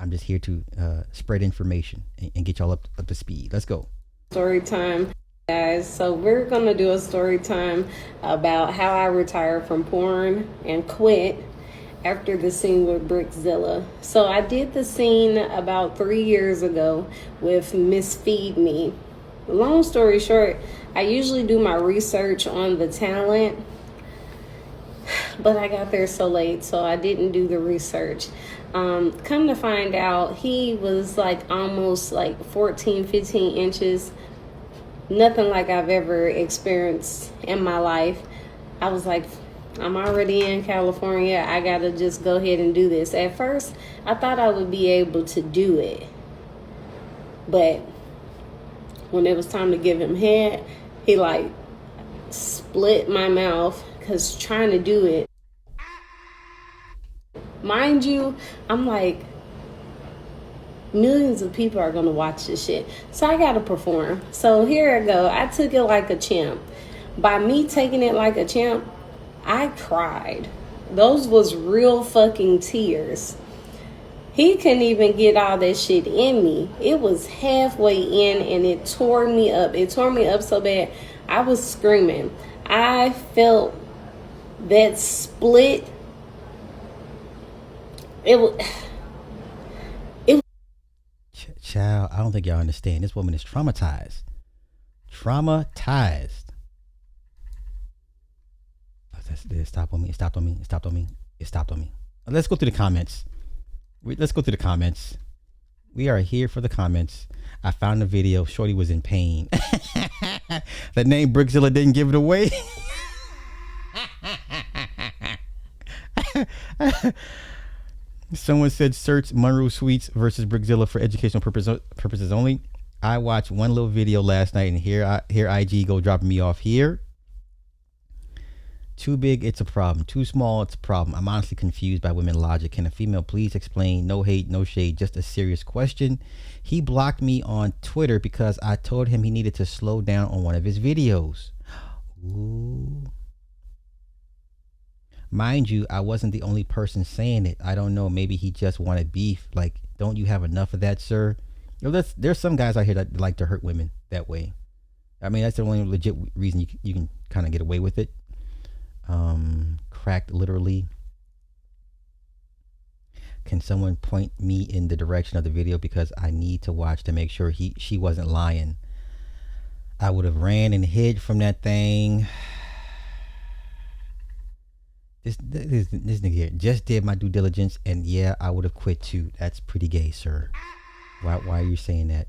I'm just here to spread information and get y'all up to speed. Let's go. Story time, guys. So we're gonna do a story time about how I retired from porn and quit after the scene with Brickzilla. So I did the scene about 3 years ago with Miss Feed Me. Long story short, I usually do my research on the talent, but I got there so late, so I didn't do the research. Come to find out, he was like almost like 14, 15 inches. Nothing like I've ever experienced in my life. I was like, I'm already in California. I gotta just go ahead and do this. At first, I thought I would be able to do it. But when it was time to give him head, he like split my mouth because trying to do it. Mind you, I'm like, millions of people are gonna watch this shit. So I gotta perform. So here I go. I took it like a champ. By me taking it like a champ, I cried. Those was real fucking tears. He couldn't even get all that shit in me. It was halfway in and it tore me up. It tore me up so bad. I was screaming. I felt that split. It was. Child, I don't think y'all understand. This woman is traumatized. Traumatized. It stopped on me. It stopped on me. It stopped on me. It stopped on me. Let's go through the comments. Let's go through the comments. We are here for the comments. I found the video. Shorty was in pain. The name Brickzilla didn't give it away. Someone said search Monroe Suites versus Brickzilla for educational purposes only. I watched one little video last night, and here IG go dropping me off here. Too big, it's a problem. Too small, it's a problem. I'm honestly confused by women logic. Can a female please explain? No hate, no shade, just a serious question. He blocked me on Twitter because I told him he needed to slow down on one of his videos. Ooh. Mind you, I wasn't the only person saying it. I don't know. Maybe he just wanted beef. Like, don't you have enough of that, sir? You know, there's some guys out here that like to hurt women that way. I mean, that's the only legit reason you can kind of get away with it. Cracked literally. Can someone point me in the direction of the video because I need to watch to make sure she wasn't lying. I would have ran and hid from that thing. This nigga here just did my due diligence, and yeah, I would have quit too. That's pretty gay, sir. Why are you saying that?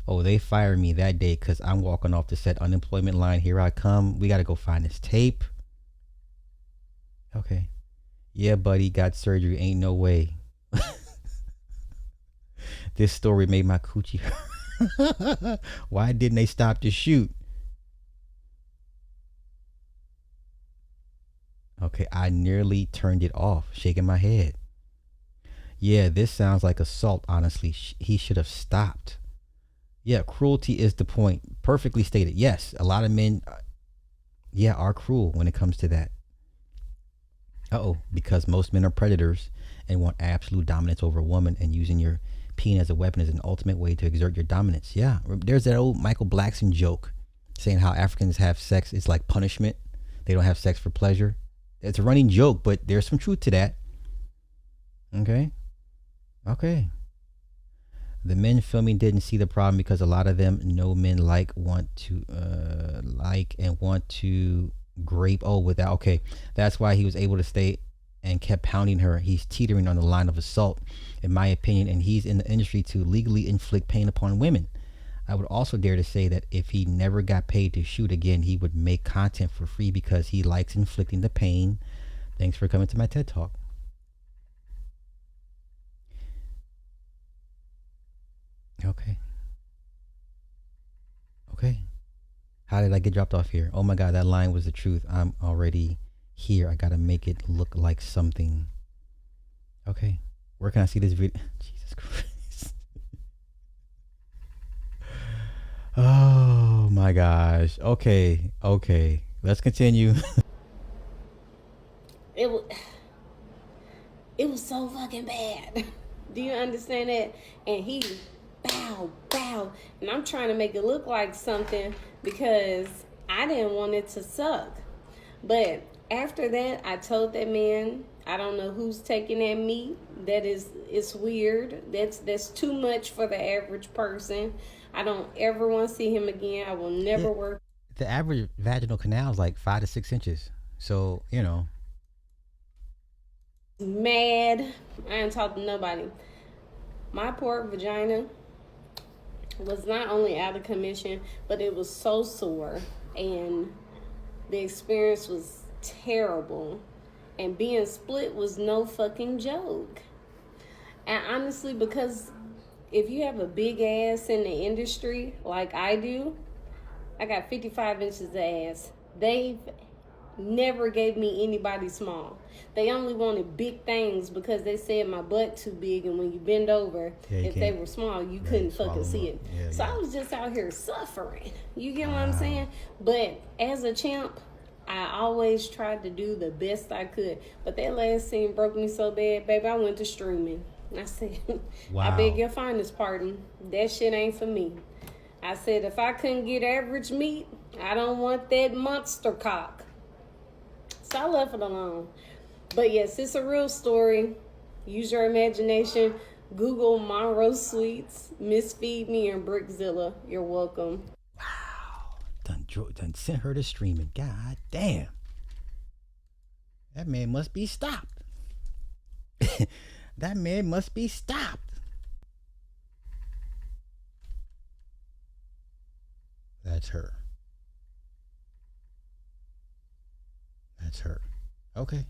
Oh, they fired me that day because I'm walking off the set unemployment line. Here I come. We got to go find this tape. Okay. Yeah, buddy, got surgery. Ain't no way. This story made my coochie hurt. Why didn't they stop the shoot? Okay, I nearly turned it off, shaking my head. Yeah, this sounds like assault, honestly. He should have stopped. Yeah, cruelty is the point. Perfectly stated. Yes, a lot of men, are cruel when it comes to that. Because most men are predators and want absolute dominance over a woman, and using your peen as a weapon is an ultimate way to exert your dominance. Yeah, there's that old Michael Blackson joke saying how Africans have sex. It's like punishment. They don't have sex for pleasure. It's a running joke, but there's some truth to that. Okay. The men filming didn't see the problem because a lot of them know men want to grape. Without. Okay. That's why he was able to stay and kept pounding her. He's teetering on the line of assault, in my opinion, and he's in the industry to legally inflict pain upon women. I would also dare to say that if he never got paid to shoot again, he would make content for free because he likes inflicting the pain. Thanks for coming to my TED Talk. Okay. How did I get dropped off here? Oh my God, that line was the truth. I'm already here. I gotta make it look like something. Okay. Where can I see this video? Jesus Christ. Oh my gosh. Okay. Let's continue. It was so fucking bad. Do you understand that? And he bow, bow. And I'm trying to make it look like something because I didn't want it to suck. But after that, I told that man, I don't know who's taking that meat. That is, it's weird. That's too much for the average person. I don't ever want to see him again. I will never work. The average vaginal canal is like 5 to 6 inches. So, Mad. I ain't talking to nobody. My poor vagina was not only out of commission, but it was so sore, and the experience was terrible. And being split was no fucking joke. And honestly, because if you have a big ass in the industry like I do, I got 55 inches of ass. They've never gave me anybody small. They only wanted big things because they said my butt too big, and when you bend over, if they were small, you couldn't fucking see it. So I was just out here suffering. You get what I'm saying? But as a champ, I always tried to do the best I could. But that last scene broke me so bad, baby, I went to streaming. I said, I beg your finest pardon. That shit ain't for me. I said, if I couldn't get average meat, I don't want that monster cock. So I left it alone. But yes, it's a real story. Use your imagination. Google Monroe Sweets, Miss Feed Me, and Brickzilla. You're welcome. Wow. Done sent her to streaming. God damn. That man must be stopped. That man must be stopped. That's her. That's her. Okay.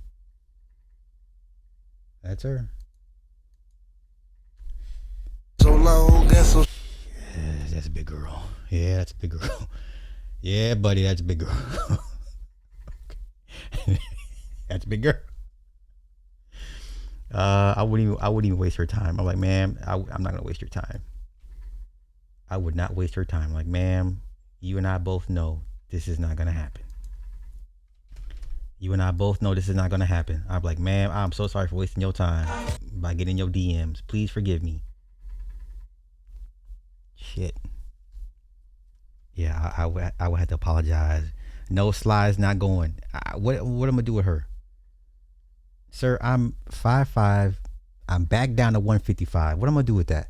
That's her. So long and so. Yeah, that's a big girl. Yeah, that's a big girl. Yeah, buddy, that's a big girl. That's a big girl. I wouldn't even waste her time. I'm like, ma'am, I'm not gonna waste your time. I would not waste her time. Like, ma'am, you and I both know this is not gonna happen. You and I both know this is not gonna happen. I'm like, ma'am, I'm so sorry for wasting your time by getting your DMs. Please forgive me. Shit. Yeah, I would have to apologize. No slides, not going. What am I gonna do with her? Sir, I'm 5'5". I'm back down to 155. What am I gonna do with that?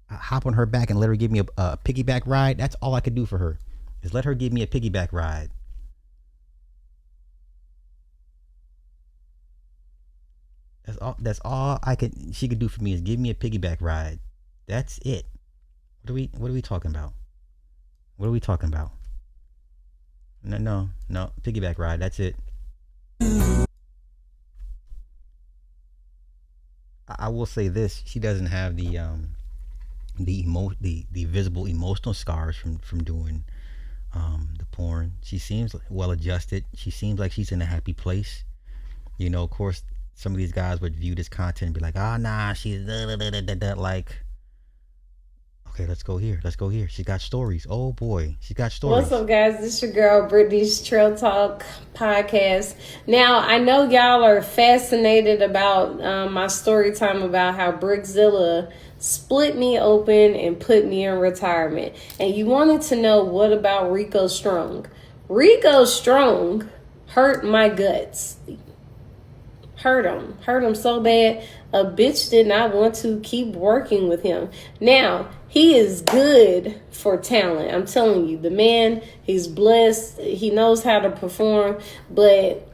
I hop on her back and let her give me a piggyback ride. That's all I could do for her. Is let her give me a piggyback ride. That's all she could do for me is give me a piggyback ride. That's it. What are we talking about? What are we talking about? No. Piggyback ride. That's it. I will say this: she doesn't have the visible emotional scars from doing the porn. She seems well adjusted. She seems like she's in a happy place. Of course, some of these guys would view this content and be like, nah, she's like. Okay, let's go here. She got stories. Oh boy, she got stories. What's up, guys? This is your girl, Brittany's Trail Talk podcast. Now, I know y'all are fascinated about my story time about how Brickzilla split me open and put me in retirement. And you wanted to know, what about Rico Strong? Rico Strong hurt my guts. Hurt him so bad. A bitch did not want to keep working with him. Now, he is good for talent. I'm telling you, the man, he's blessed. He knows how to perform, but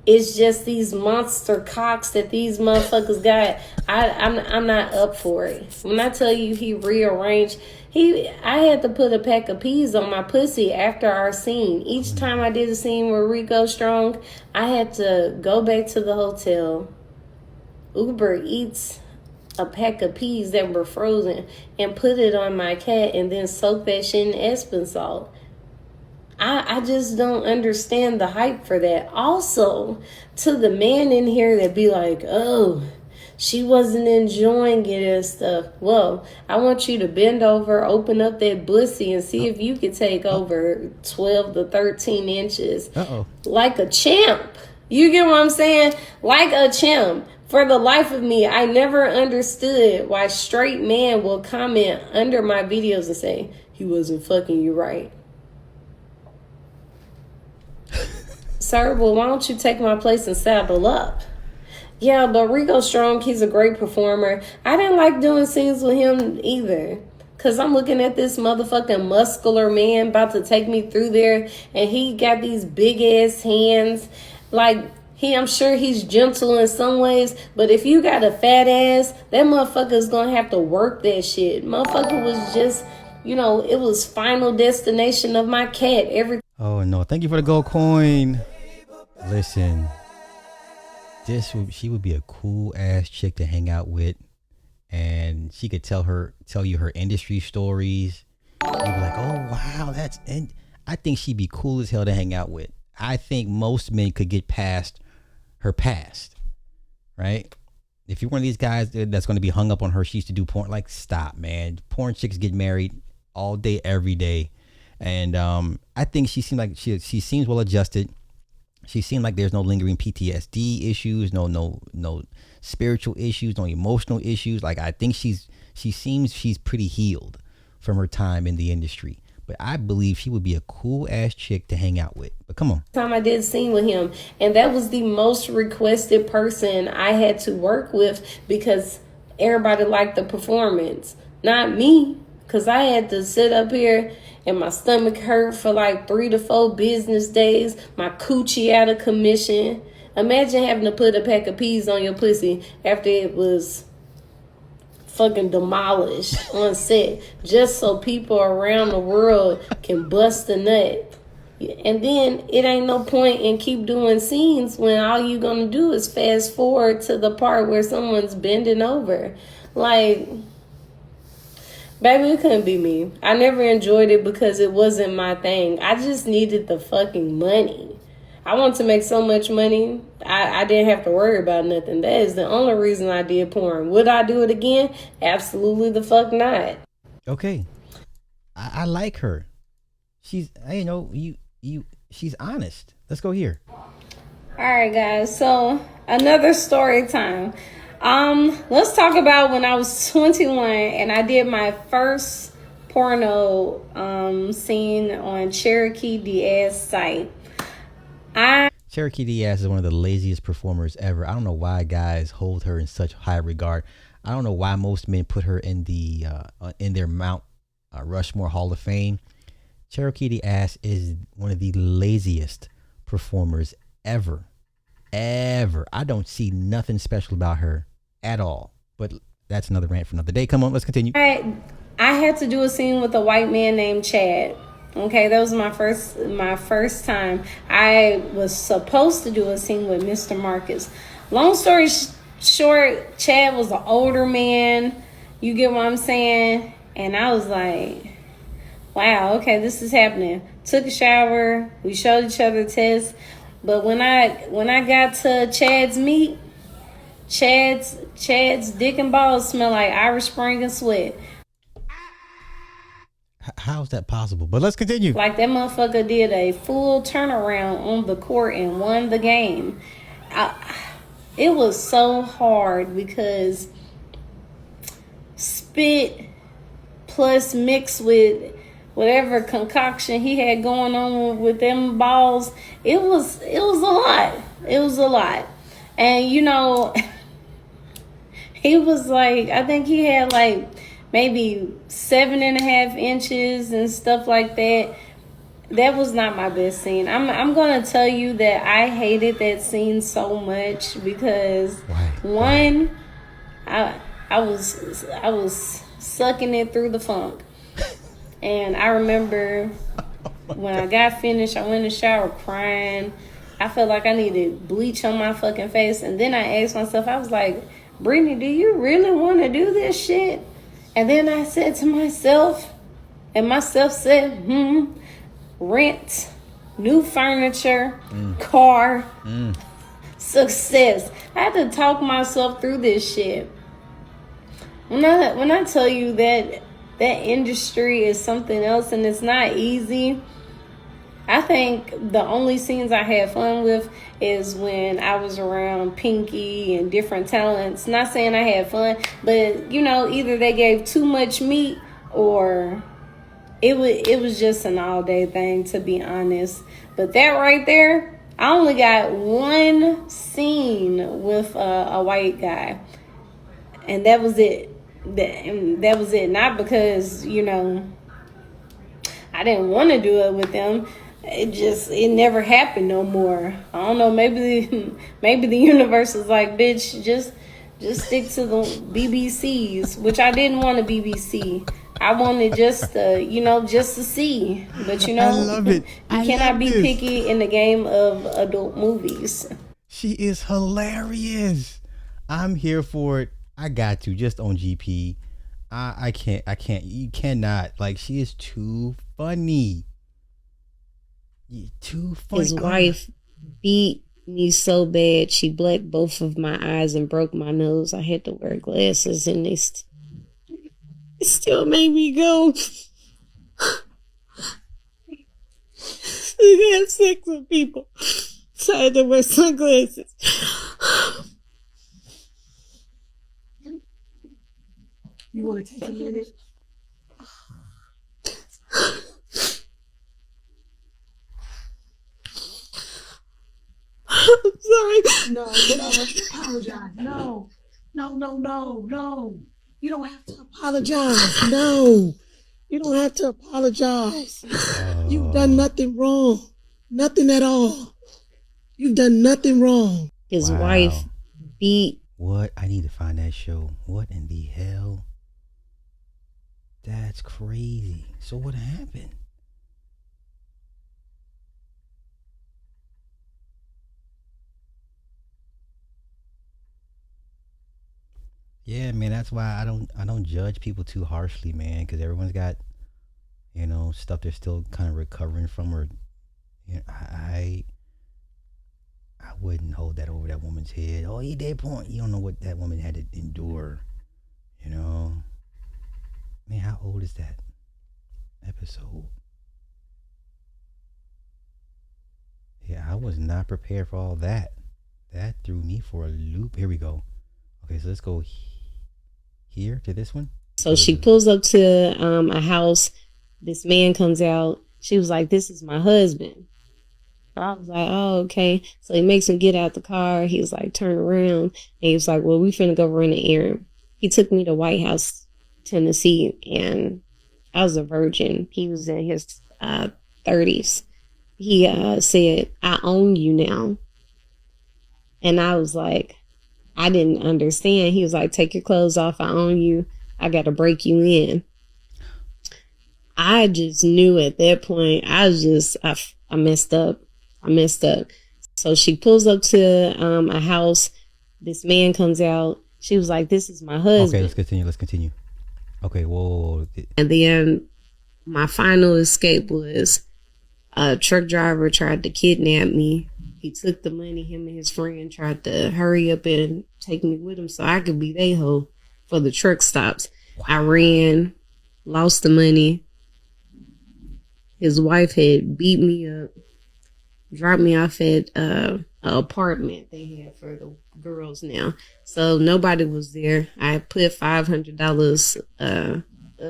it's just these monster cocks that these motherfuckers got. I'm not up for it. When I tell you he rearranged, I had to put a pack of peas on my pussy after our scene. Each time I did a scene with Rico Strong, I had to go back to the hotel, Uber Eats a pack of peas that were frozen, and put it on my cat, and then soak that shit in Epsom salt. I just don't understand the hype for that. Also, to the man in here that be like, oh, she wasn't enjoying it and stuff. Well, I want you to bend over, open up that pussy, and see if you can take over 12 to 13 inches. Like a champ. You get what I'm saying? Like a champ. For the life of me, I never understood why straight men will comment under my videos and say, he wasn't fucking you right. Sir, well, why don't you take my place and saddle up? Yeah, but Rico Strong, he's a great performer. I didn't like doing scenes with him either. Because I'm looking at this motherfucking muscular man about to take me through there. And he got these big ass hands. Like, I'm sure he's gentle in some ways. But if you got a fat ass, that motherfucker's going to have to work that shit. Motherfucker was just, it was Final Destination of my cat. Oh, no. Thank you for the gold coin. Listen. She would be a cool ass chick to hang out with. And she could tell you her industry stories. You'd be like, oh wow, I think she'd be cool as hell to hang out with. I think most men could get past her past, right? If you're one of these guys that's going to be hung up on her, she used to do porn. Like, stop, man. Porn chicks get married all day, every day, and I think she seemed like she seems well adjusted. She seemed like there's no lingering PTSD issues, no spiritual issues, no emotional issues. Like, I think she seems she's pretty healed from her time in the industry. But I believe she would be a cool ass chick to hang out with. But come on. Time I did a scene with him, and that was the most requested person I had to work with because everybody liked the performance, not me. Because I had to sit up here and my stomach hurt for like 3 to 4 business days. My coochie out of commission. Imagine having to put a pack of peas on your pussy after it was fucking demolished on set. Just so people around the world can bust a nut. And then it ain't no point in keep doing scenes when all you gonna do is fast forward to the part where someone's bending over. Like... Baby, it couldn't be me. I never enjoyed it because it wasn't my thing. I just needed the fucking money. I wanted to make so much money, I didn't have to worry about nothing. That is the only reason I did porn. Would I do it again? Absolutely the fuck not. Okay. I like her. She's, she's honest. Let's go here. All right, guys. So, another story time. Let's talk about when I was 21 and I did my first porno scene on Cherokee Diaz's site. Cherokee Diaz is one of the laziest performers ever. I don't know why guys hold her in such high regard. I don't know why most men put her in their Mount Rushmore Hall of Fame. Cherokee Diaz is one of the laziest performers ever. I don't see nothing special about her at all. But that's another rant for another day. Come on, let's continue. I had to do a scene with a white man named Chad. Okay, that was my first time. I was supposed to do a scene with Mr. Marcus. Long story short, Chad was an older man. You get what I'm saying? And I was like, wow, okay, this is happening. Took a shower. We showed each other tests. But when I got to Chad's meat, Chad's dick and balls smell like Irish Spring and sweat. How's that possible? But let's continue. Like, that motherfucker did a full turnaround on the court and won the game. It was so hard because spit plus mixed with whatever concoction he had going on with them balls, it was a lot. It was a lot. And he was like, I think he had like maybe 7.5 inches and stuff like that. That was not my best scene. I'm gonna tell you that I hated that scene so much because one, I was sucking it through the funk. And I remember when I got finished, I went in the shower crying. I felt like I needed bleach on my fucking face. And then I asked myself, I was like, Brittany, do you really want to do this shit? And then I said to myself, and myself said, rent, new furniture, car, success. I had to talk myself through this shit. When I tell you that industry is something else and it's not easy, I think the only scenes I had fun with is when I was around Pinky and different talents. Not saying I had fun, but either they gave too much meat or it was just an all day thing, to be honest. But that right there, I only got one scene with a white guy, and that was it. That was it. Not because I didn't want to do it with them. It never happened no more. I don't know. Maybe the universe is like, bitch, just stick to the BBCs, which I didn't want a BBC. I wanted just to see. But I love it. you cannot be picky in the game of adult movies. She is hilarious. I'm here for it. I got to just on GP. I can't. I can't. You cannot. Like, she is too funny. Too funny. His wife beat me so bad she blacked both of my eyes and broke my nose. I had to wear glasses, and it still made me go. I had sex with people, so I had to wear sunglasses. You want to take a minute? I'm sorry. No, you don't have to apologize. No. You don't have to apologize. No. You don't have to apologize. You've done nothing wrong. Nothing at all. You've done nothing wrong. His wife beat. What? I need to find that show. What in the hell? That's crazy. So what happened? Yeah, man, that's why I don't judge people too harshly, man, because everyone's got stuff they're still kind of recovering from, or I wouldn't hold that over that woman's head. Oh, he did porn. You don't know what that woman had to endure. You know, man, how old is that episode? Yeah, I was not prepared for all that. That threw me for a loop. Here we go. Okay, so let's go here to this one. So she pulls up to a house. This man comes out. She was like, "This is my husband." I was like, "Oh, okay." So he makes him get out the car. He was like, "Turn around." And he was like, "Well, we finna go run an errand." He took me to White House, Tennessee, and I was a virgin. He was in his 30s. He said, "I own you now." And I was like, I didn't understand. He was like, "Take your clothes off. I own you. I got to break you in." I just knew at that point, I messed up. I messed up. So she pulls up to a house. This man comes out. She was like, "This is my husband." Okay, let's continue. Okay, whoa. And then my final escape was a truck driver tried to kidnap me. He took the money. Him and his friend tried to hurry up and take me with him so I could be they hoe for the truck stops. Wow. I ran, lost the money. His wife had beat me up, dropped me off at an apartment they had for the girls now. So nobody was there. I put $500 up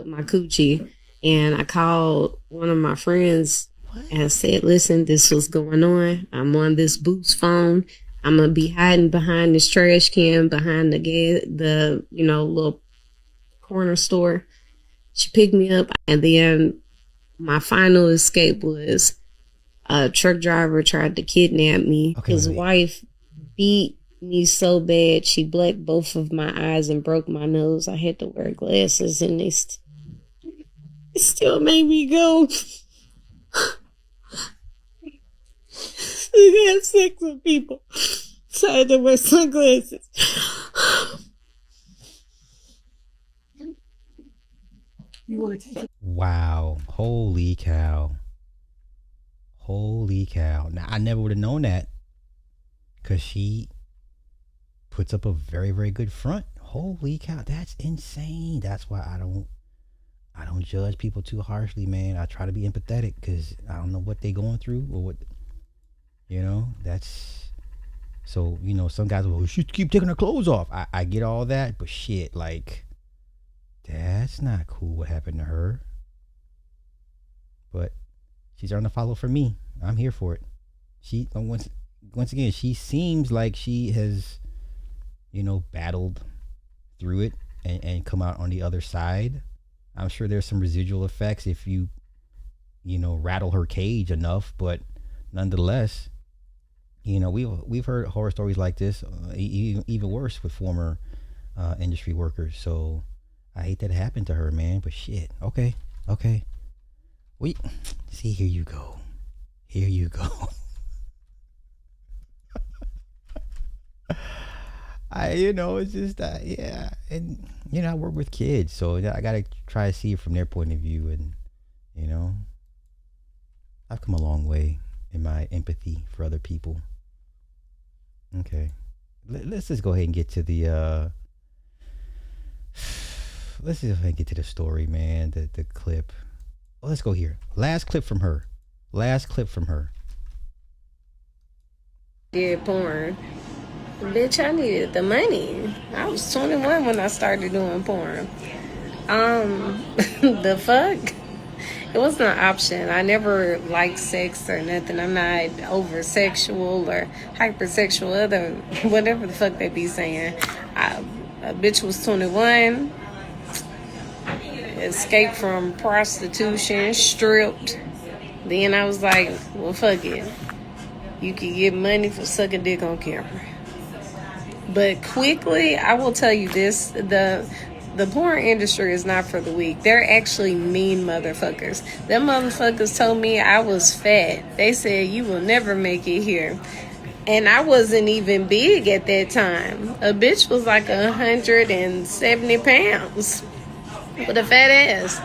my coochie, and I called one of my friends and said, "Listen, this was going on. I'm on this Boost phone. I'm gonna be hiding behind this trash can behind the little corner store." She picked me up, and then my final escape was a truck driver tried to kidnap me. Okay, his wife beat me so bad she blacked both of my eyes and broke my nose. I had to wear glasses, and it still made me go. I had sex with people, so I had to wear sunglasses. You want to take it? Wow. Holy cow. Holy cow. Now, I never would have known that because she puts up a very, very good front. Holy cow. That's insane. That's why I don't judge people too harshly, man. I try to be empathetic because I don't know what they going through or what, that's so, some guys will, she keep taking her clothes off. I get all that, but shit, like, that's not cool what happened to her. But she's on the follow for me. I'm here for it. She, once again, she seems like she has, battled through it and come out on the other side. I'm sure there's some residual effects if you, rattle her cage enough, but nonetheless, we've heard horror stories like this, even worse with former industry workers. So I hate that it happened to her, man. But shit, okay, okay. We see. Here you go. Here you go. It's just yeah, and I work with kids, so I gotta try to see it from their point of view, and you know, I've come a long way in my empathy for other people. Okay, let's just go ahead and get to the let's just go ahead and get to the story, man. The clip. Oh, let's go here. Last clip from her. Last clip from her. Did porn. Bitch, I needed the money. I was 21 when I started doing porn. The fuck? It wasn't an option. I never liked sex or nothing. I'm not over sexual or hypersexual, other whatever the fuck they be saying. A bitch was 21, escaped from prostitution, stripped. Then I was like, well, fuck it. You can get money for sucking dick on camera. But quickly, I will tell you this, the porn industry is not for the weak. They're actually mean motherfuckers. Them motherfuckers told me I was fat. They said, you will never make it here. And I wasn't even big at that time. A bitch was like 170 pounds with a fat ass.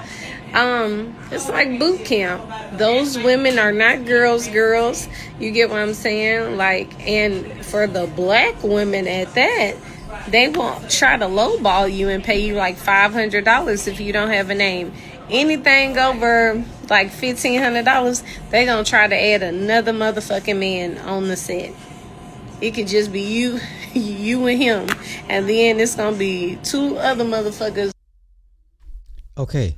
It's like boot camp. Those women are not girls. You get what I'm saying? Like, and for the black women at that, they won't try to lowball you and pay you like $500 if you don't have a name. Anything over like $1,500, they gonna try to add another motherfucking man on the set. It could just be you, you and him, and then it's gonna be two other motherfuckers. Okay.